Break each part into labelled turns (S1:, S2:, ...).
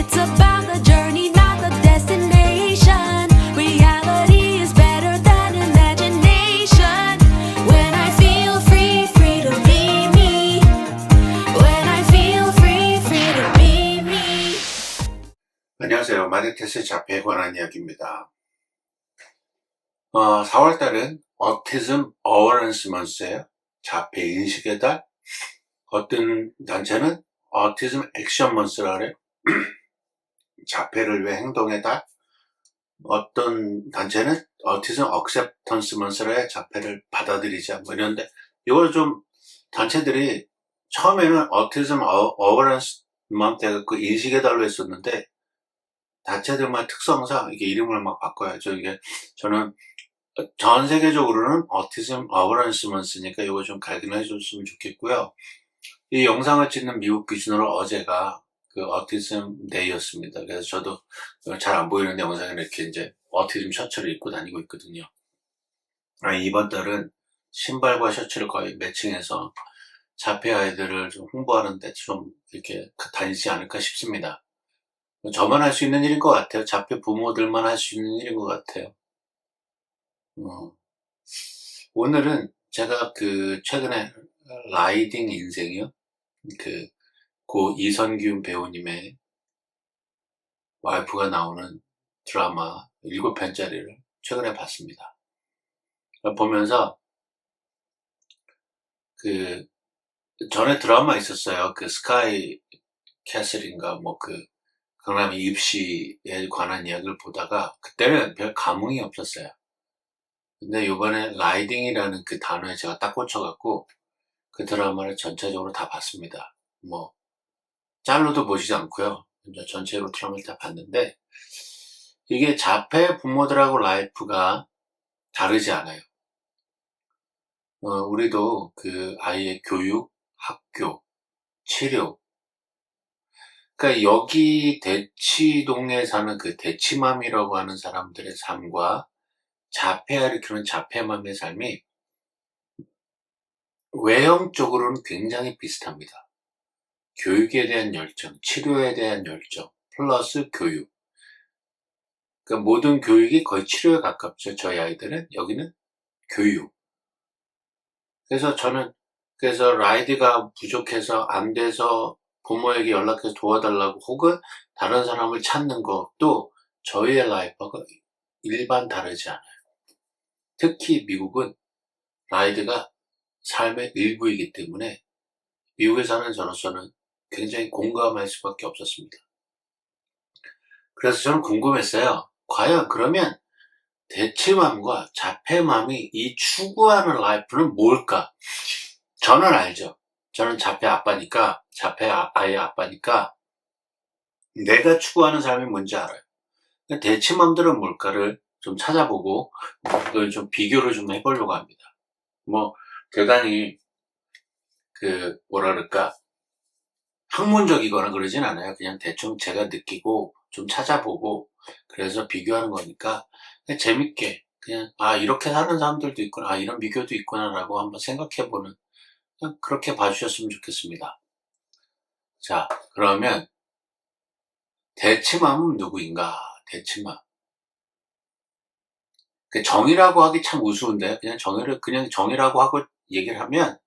S1: It's about the journey, not the destination. Reality is better than imagination. When I feel free, free to be me. When I feel free, free to be me.
S2: 안녕하세요. 마디테스 자폐에 관한 이야기입니다. 4월달은 Autism Awareness Month예요. 자폐 인식의 달. 어떤 단체는 Autism Action Month라 그래요. 자폐를 위해 행동의 달. 어떤 단체는 Autism Acceptance Month라 해요. 자폐를 받아들이자 뭐 이런데, 이걸 좀 단체들이 처음에는 Autism Awareness Month 그 인식의 달로 했었는데, 단체들만 특성상 이게 이름을 막 바꿔요. 저는 전 세계적으로는 Autism Awareness Month니까 이거 좀 갈등해 줬으면 좋겠고요. 이 영상을 찍는 미국 기준으로 어제가 그 Autism Day였습니다. 그래서 저도 잘 안 보이는데 영상에 이렇게 이제 Autism 셔츠를 입고 다니고 있거든요. 이번 달은 신발과 셔츠를 거의 매칭해서 자폐 아이들을 좀 홍보하는데 좀 이렇게 다니지 않을까 싶습니다. 저만 할 수 있는 일인 것 같아요. 자폐 부모들만 할 수 있는 일인 것 같아요. 오늘은 제가 최근에 라이딩 인생이요. 고 이선균 배우님의 와이프가 나오는 드라마 7편짜리를 최근에 봤습니다. 보면서 전에 드라마 있었어요. 스카이 캐슬인가 강남의 입시에 관한 이야기를 보다가 그때는 별 감흥이 없었어요. 근데 이번에 라이딩이라는 그 단어에 제가 딱 꽂혀갖고 그 드라마를 전체적으로 다 봤습니다. 짤로도 보시지 않고요. 전체로 드라마를 다 봤는데, 이게 자폐 부모들하고 라이프가 다르지 않아요. 우리도 그 아이의 교육, 학교, 치료, 그러니까 여기 대치동에 사는 그 대치맘이라고 하는 사람들의 삶과 자폐아이를 키우는 자폐맘의 삶이 외형적으로는 굉장히 비슷합니다. 교육에 대한 열정, 치료에 대한 열정, 플러스 교육. 그러니까 모든 교육이 거의 치료에 가깝죠. 저희 아이들은. 여기는 교육. 그래서 라이드가 부족해서 안 돼서 부모에게 연락해서 도와달라고 혹은 다른 사람을 찾는 것도 저희의 라이프가 일반 다르지 않아요. 특히 미국은 라이드가 삶의 일부이기 때문에 미국에 사는 저로서는 굉장히 공감할 수밖에 없었습니다. 그래서 저는 궁금했어요. 과연 그러면 대치맘과 자폐맘이 이 추구하는 라이프는 뭘까? 저는 알죠. 저는 자폐 아이의 아빠니까 내가 추구하는 삶이 뭔지 알아요. 대치맘들은 뭘까를 좀 찾아보고 그걸 좀 비교를 좀 해보려고 합니다. 대단히 학문적이거나 그러진 않아요. 그냥 대충 제가 느끼고 좀 찾아보고 그래서 비교하는 거니까 그냥 재밌게 그냥 이렇게 사는 사람들도 있구나, 이런 비교도 있구나 라고 한번 생각해보는, 그냥 그렇게 봐주셨으면 좋겠습니다. 자, 그러면 대치맘은 누구인가? 대치맘. 정의라고 하기 참 우스운데 그냥 정의라고 하고 얘기를 하면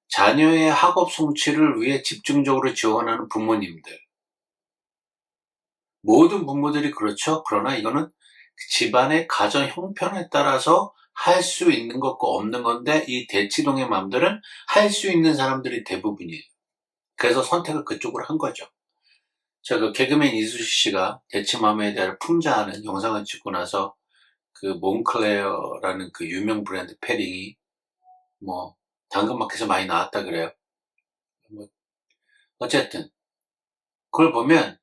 S2: 자녀의 학업 성취를 위해 집중적으로 지원하는 부모님들. 모든 부모들이 그렇죠. 그러나 이거는 집안의 가정 형편에 따라서 할 수 있는 것과 없는 건데, 이 대치동의 맘들은 할 수 있는 사람들이 대부분이에요. 그래서 선택을 그쪽으로 한 거죠. 제가 개그맨 이수지 씨가 대치맘에 대해 풍자하는 영상을 찍고 나서 몬클레어라는 유명 브랜드 패딩이 당근마켓에서 많이 나왔다 그래요. 어쨌든 그걸 보면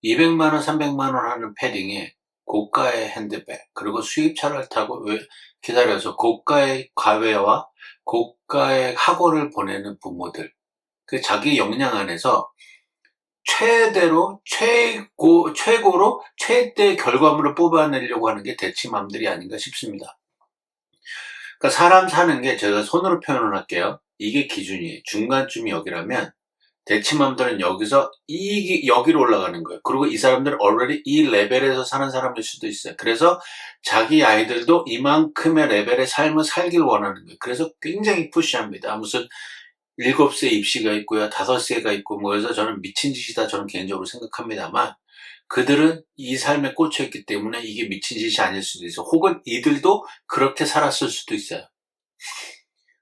S2: 200만원, 300만원 하는 패딩에 고가의 핸드백, 그리고 수입차를 타고 기다려서 고가의 가회와 고가의 학원을 보내는 부모들, 자기 역량 안에서 최고로 최대 결과물을 뽑아내려고 하는 게 대치맘들이 아닌가 싶습니다. 그러니까 사람 사는 게, 제가 손으로 표현을 할게요. 이게 기준이에요. 중간쯤이 여기라면 대치맘들은 여기로 올라가는 거예요. 그리고 이 사람들은 already 이 레벨에서 사는 사람일 수도 있어요. 그래서 자기 아이들도 이만큼의 레벨의 삶을 살길 원하는 거예요. 그래서 굉장히 푸시합니다. 무슨 7세 입시가 있고요, 5세가 있고, 뭐, 그래서 저는 미친 짓이다, 저는 개인적으로 생각합니다만, 그들은 이 삶에 꽂혀있기 때문에 이게 미친 짓이 아닐 수도 있어요. 혹은 이들도 그렇게 살았을 수도 있어요.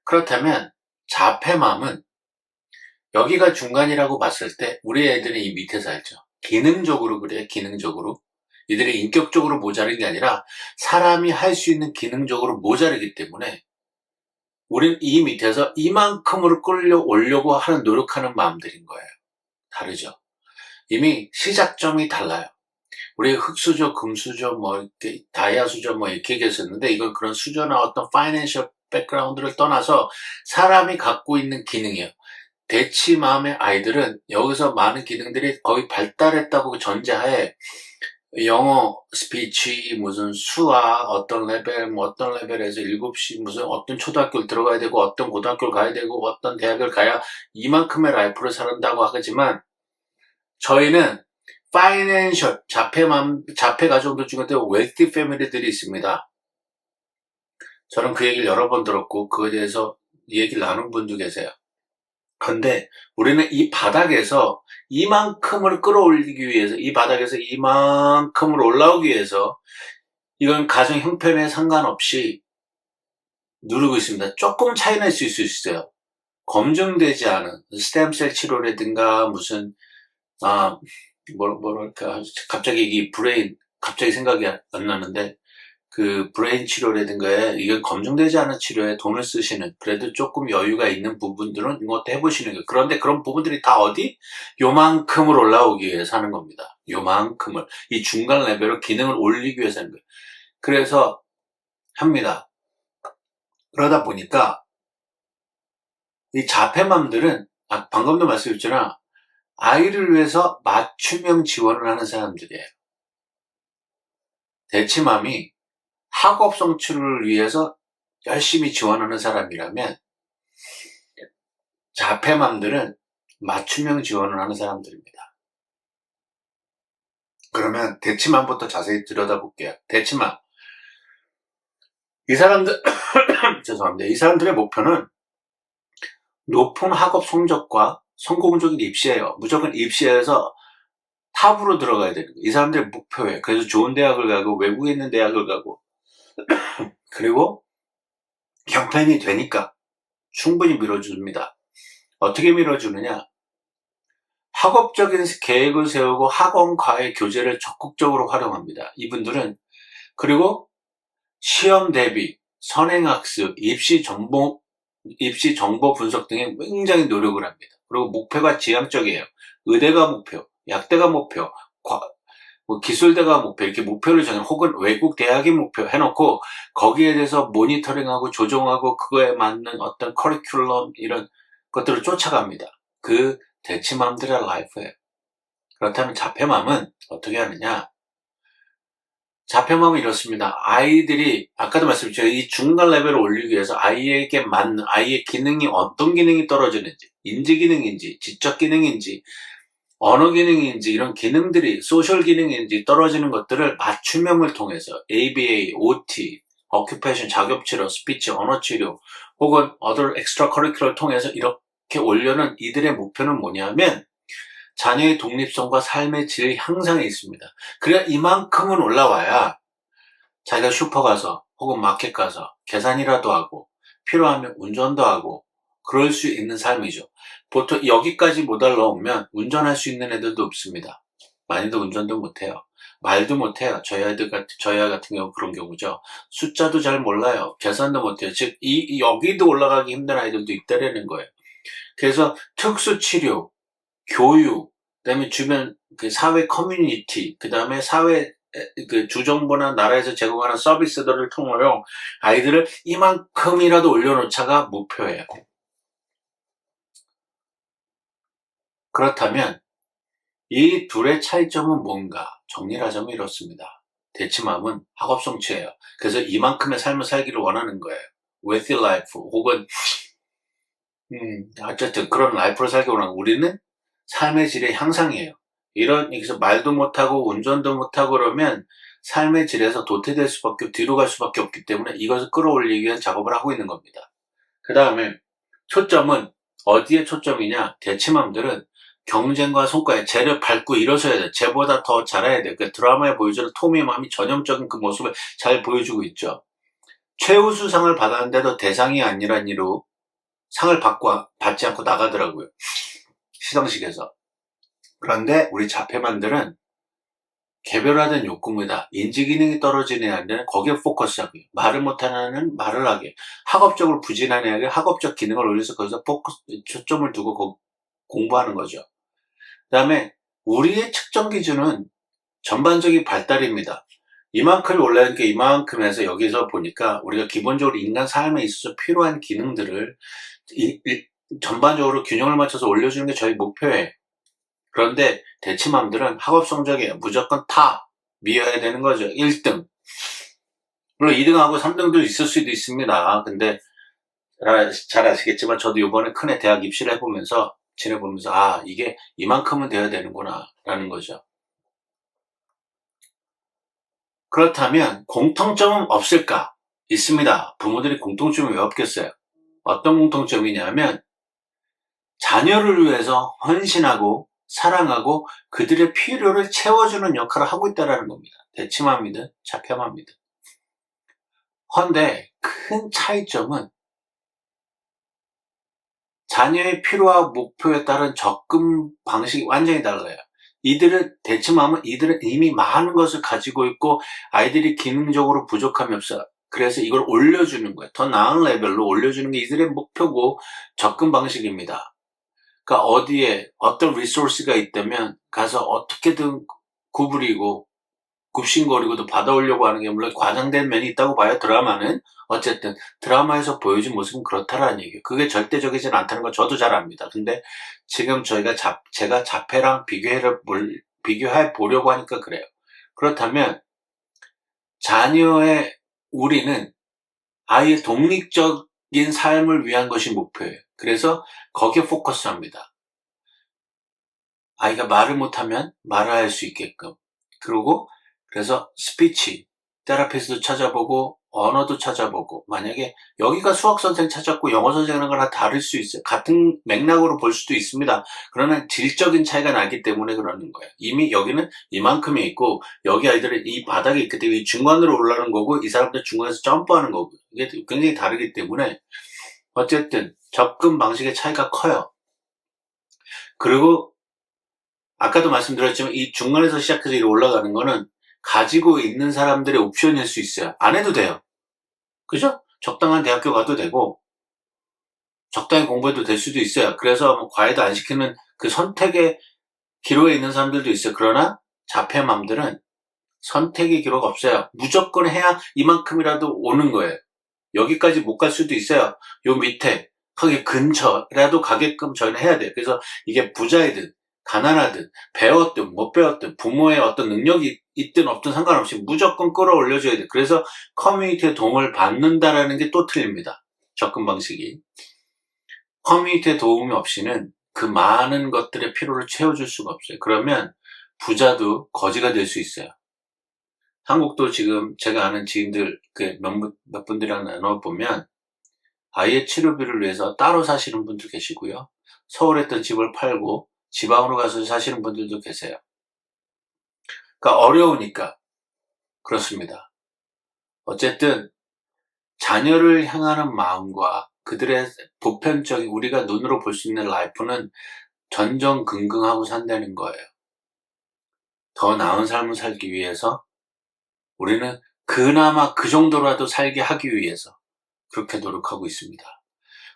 S2: 그렇다면, 자폐맘은 여기가 중간이라고 봤을 때 우리 애들은 이 밑에 살죠. 기능적으로 그래요. 기능적으로. 이들이 인격적으로 모자란 게 아니라 사람이 할 수 있는 기능적으로 모자르기 때문에 우린 이 밑에서 이만큼으로 끌려오려고 하는 노력하는 마음들인 거예요. 다르죠. 이미 시작점이 달라요. 우리 흑수저, 금수저, 뭐 이렇게 다이아수저 뭐 이렇게 얘기했었는데 이건 그런 수저나 어떤 파이낸셜 백그라운드를 떠나서 사람이 갖고 있는 기능이에요. 대치맘의 아이들은 여기서 많은 기능들이 거의 발달했다고 전제하에 영어, 스피치, 무슨 수학, 어떤 레벨, 뭐 어떤 레벨에서 7시 무슨 어떤 초등학교를 들어가야 되고 어떤 고등학교를 가야 되고 어떤 대학을 가야 이만큼의 라이프를 살았다고 하지만 저희는 파이낸셜, 자폐 가정들 중에도 웨althy 패밀리들이 있습니다. 저는 그 얘기를 여러 번 들었고 그거에 대해서 얘기를 나눈 분도 계세요. 근데 우리는 이 바닥에서 이만큼을 끌어올리기 위해서 이 바닥에서 이만큼을 올라오기 위해서 이건 가정 형편에 상관없이 누르고 있습니다. 조금 차이는 있을 수 있어요. 검증되지 않은 스템셀 치료라든가 무슨 뭐랄까 갑자기 이 브레인 갑자기 생각이 안 나는데 그 브레인 치료라든가 이건 검증되지 않은 치료에 돈을 쓰시는 그래도 조금 여유가 있는 부분들은 이것도 해보시는 거예요. 그런데 그런 부분들이 다 어디? 요만큼을 올라오기 위해서 하는 겁니다. 요만큼을. 이 중간 레벨로 기능을 올리기 위해서 하는 거예요. 그래서 합니다. 그러다 보니까 이 자폐맘들은 방금도 말씀드렸잖아. 아이를 위해서 맞춤형 지원을 하는 사람들이에요. 대치맘이 학업 성취를 위해서 열심히 지원하는 사람이라면 자폐맘들은 맞춤형 지원을 하는 사람들입니다. 그러면 대치맘부터 자세히 들여다볼게요. 대치맘. 이 사람들 죄송합니다. 이 사람들의 목표는 높은 학업 성적과 성공적인 입시예요. 무조건 입시에서 탑으로 들어가야 되는 거예요. 이 사람들의 목표예요. 그래서 좋은 대학을 가고 외국에 있는 대학을 가고 그리고 형편이 되니까 충분히 밀어줍니다. 어떻게 밀어주느냐? 학업적인 계획을 세우고 학원과의 교제를 적극적으로 활용합니다. 이분들은 그리고 시험 대비, 선행학습, 입시 정보 분석 등에 굉장히 노력을 합니다. 그리고 목표가 지향적이에요. 의대가 목표, 약대가 목표, 기술대가 목표 이렇게 목표를 정해 혹은 외국 대학이 목표 해놓고 거기에 대해서 모니터링하고 조정하고 그거에 맞는 어떤 커리큘럼 이런 것들을 쫓아갑니다. 그 대치맘들의 라이프예요. 그렇다면 자폐맘은 어떻게 하느냐? 자폐맘은 이렇습니다. 아이들이 아까도 말씀드렸죠. 이 중간 레벨을 올리기 위해서 아이에게 맞는 아이의 기능이 어떤 기능이 떨어지는지 인지 기능인지 지적 기능인지 언어 기능인지 이런 기능들이 소셜 기능인지 떨어지는 것들을 맞춤형을 통해서 ABA, OT, Occupation, 작업치료, 스피치, 언어치료 혹은 other extracurricular를 통해서 이렇게 올려는 이들의 목표는 뭐냐면 자녀의 독립성과 삶의 질 향상에 있습니다. 그래야 이만큼은 올라와야 자기가 슈퍼 가서 혹은 마켓 가서 계산이라도 하고 필요하면 운전도 하고 그럴 수 있는 삶이죠. 보통 여기까지 못 올라오면 운전할 수 있는 애들도 없습니다. 많이도 운전도 못해요. 말도 못해요. 저희 아이 같은 경우 그런 경우죠. 숫자도 잘 몰라요. 계산도 못해요. 즉 여기도 올라가기 힘든 아이들도 있다라는 거예요. 그래서 특수치료, 교육, 그다음에 주변 그 사회 커뮤니티, 그다음에 사회 그 주정부나 나라에서 제공하는 서비스들을 통하여 아이들을 이만큼이라도 올려놓자가 목표예요. 그렇다면 이 둘의 차이점은 뭔가? 정리를 하자면 이렇습니다. 대치맘은 학업 성취예요. 그래서 이만큼의 삶을 살기를 원하는 거예요. wealthy life 혹은 어쨌든 그런 라이프를 살기 원하는 우리는 삶의 질의 향상이에요. 여기서 말도 못하고 운전도 못하고 그러면 삶의 질에서 도태될 수밖에, 뒤로 갈 수밖에 없기 때문에 이것을 끌어올리기 위한 작업을 하고 있는 겁니다. 그 다음에 초점은 어디에 초점이냐? 대치맘들은 경쟁과 성과에 쟤를 밟고 일어서야 돼. 쟤보다 더 잘해야 돼. 그 드라마에 보여주는 토미의 마음이 전형적인 그 모습을 잘 보여주고 있죠. 최우수상을 받았는데도 대상이 아니란 이유로 상을 받지 않고 나가더라고요. 시상식에서. 그런데 우리 자폐만들은 개별화된 욕구입니다. 인지기능이 떨어지는 애들은 거기에 포커스하고요. 말을 못하는 애는 말을 하게, 학업적으로 부진한 애에게 학업적 기능을 올려서 거기서 초점을 두고 공부하는 거죠. 그 다음에 우리의 측정 기준은 전반적인 발달입니다. 이만큼 올라가니까 이만큼 해서 여기서 보니까 우리가 기본적으로 인간 삶에 있어서 필요한 기능들을 전반적으로 균형을 맞춰서 올려주는 게 저희 목표예요. 그런데 대치맘들은 학업 성적에 무조건 미어야 되는 거죠. 1등. 물론 2등하고 3등도 있을 수도 있습니다. 근데 잘 아시겠지만 저도 이번에 큰애 대학 입시를 해보면서 지내보면서 이게 이만큼은 돼야 되는구나 라는 거죠. 그렇다면 공통점은 없을까? 있습니다. 부모들이 공통점이 왜 없겠어요? 어떤 공통점이냐면 자녀를 위해서 헌신하고 사랑하고 그들의 필요를 채워주는 역할을 하고 있다는 겁니다. 대치맘이든 자폐맘이든. 헌데 큰 차이점은 자녀의 필요와 목표에 따른 접근 방식이 완전히 달라요. 대치맘은 이들은 이미 많은 것을 가지고 있고 아이들이 기능적으로 부족함이 없어요. 그래서 이걸 올려주는 거예요. 더 나은 레벨로 올려주는 게 이들의 목표고 접근 방식입니다. 그러니까 어디에 어떤 리소스가 있다면 가서 어떻게든 구부리고 굽신거리고도 받아오려고 하는 게 물론 과장된 면이 있다고 봐요. 드라마는 어쨌든 드라마에서 보여준 모습은 그렇다라는 얘기예요. 그게 절대적이진 않다는 건 저도 잘 압니다. 근데 지금 제가 자폐랑 비교해 보려고 하니까 그래요. 그렇다면 자녀의 우리는 아이의 독립적인 삶을 위한 것이 목표예요. 그래서 거기에 포커스합니다. 아이가 말을 못하면 말을 할 수 있게끔. 그래서 스피치, 테라피스트도 찾아보고 언어도 찾아보고 만약에 여기가 수학선생 찾았고 영어선생이랑 다 다를 수 있어요. 같은 맥락으로 볼 수도 있습니다. 그러나 질적인 차이가 나기 때문에 그러는 거예요. 이미 여기는 이만큼이 있고 여기 아이들은 이 바닥에 있기 때문에 중간으로 올라가는 거고 이 사람들 중간에서 점프하는 거고 이게 굉장히 다르기 때문에 어쨌든 접근 방식의 차이가 커요. 그리고 아까도 말씀드렸지만 이 중간에서 시작해서 이렇게 올라가는 거는 가지고 있는 사람들의 옵션일 수 있어요. 안 해도 돼요. 그죠? 적당한 대학교 가도 되고 적당히 공부해도 될 수도 있어요. 그래서 과외도 안 시키는 그 선택의 기로에 있는 사람들도 있어요. 그러나 자폐맘들은 선택의 기로가 없어요. 무조건 해야 이만큼이라도 오는 거예요. 여기까지 못 갈 수도 있어요. 요 밑에 거기 근처라도 가게끔 저희는 해야 돼요. 그래서 이게 부자이든 가난하든 배웠든 못 배웠든 부모의 어떤 능력이 있든 없든 상관없이 무조건 끌어올려줘야 돼. 그래서 커뮤니티의 도움을 받는다라는 게 또 틀립니다. 접근 방식이. 커뮤니티의 도움이 없이는 그 많은 것들의 필요를 채워줄 수가 없어요. 그러면 부자도 거지가 될 수 있어요. 한국도 지금 제가 아는 지인들 몇 분들이랑 나눠보면 아이의 치료비를 위해서 따로 사시는 분도 계시고요. 서울에 있던 집을 팔고 지방으로 가서 사시는 분들도 계세요. 그러니까 어려우니까 그렇습니다. 어쨌든 자녀를 향하는 마음과 그들의 보편적인 우리가 눈으로 볼 수 있는 라이프는 전전긍긍하고 산다는 거예요. 더 나은 삶을 살기 위해서 우리는 그나마 그 정도라도 살게 하기 위해서 그렇게 노력하고 있습니다.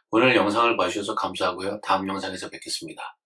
S2: 오늘 영상을 봐주셔서 감사하고요. 다음 영상에서 뵙겠습니다.